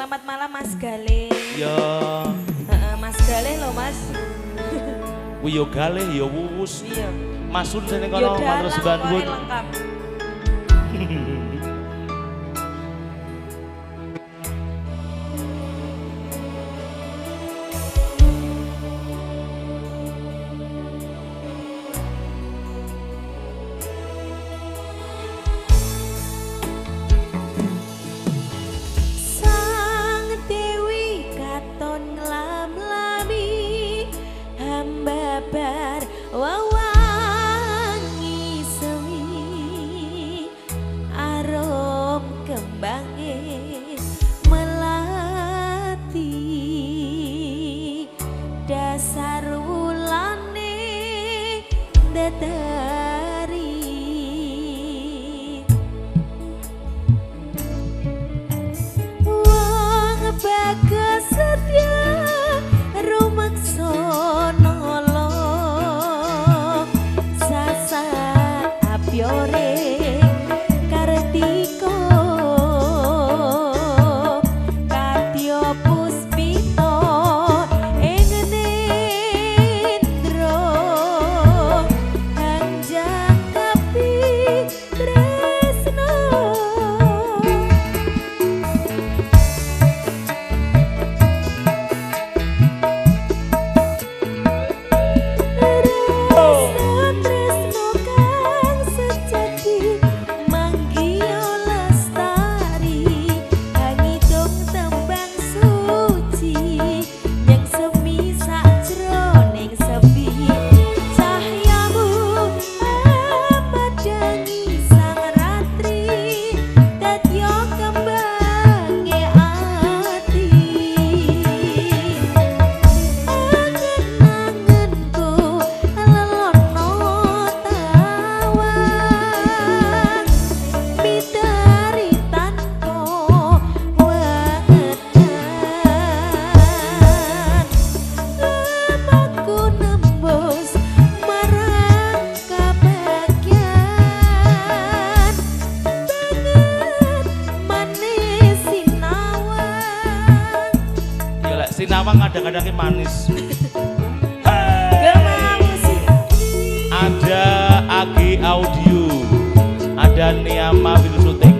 Selamat malam Mas Galih. Ya. Mas Galih loh Mas. Yo Galih yo wuwus. Iya. Masun sini kono matur sembahan kuwi. Lengkap. Wawangi semi arom kembange melati dasar wulane datari wong bagus setia rumaksa Piore Kartiko Katyo Puspito Engendro Hanjang Kapi Tresno Sinawang kadang-kadang manis. Ada Agi Audio, ada Niama Video Shooting.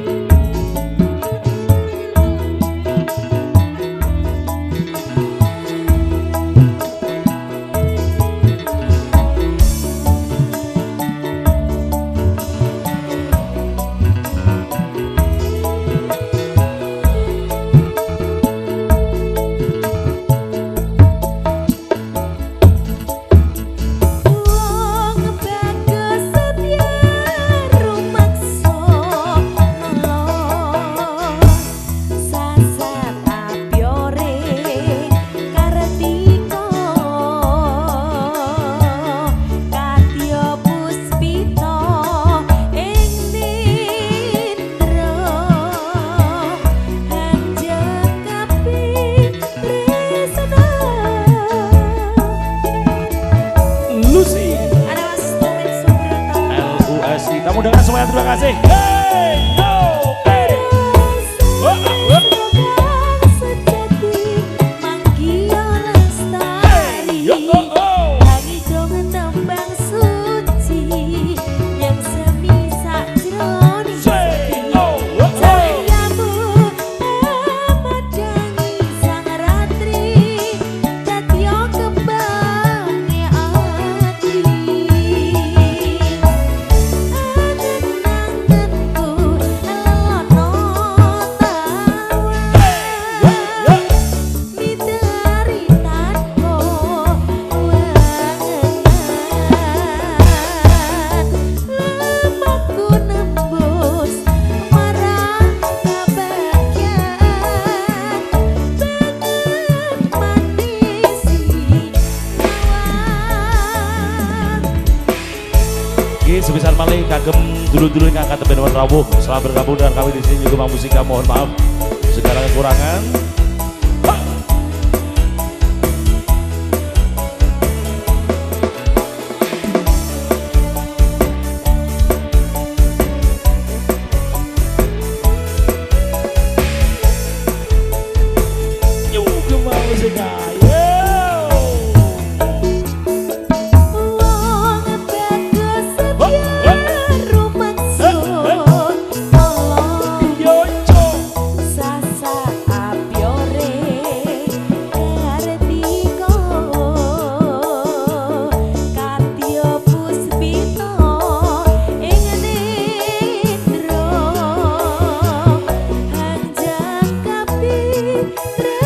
Kamu dengan semuanya terima kasih. Hey, yo, hey. Sebesar malih kagem dulu-dulu yang angkat teben rawuh. Selamat bergabung dengan kami di sini juga Musika. Mohon maaf segala kekurangan. Tresno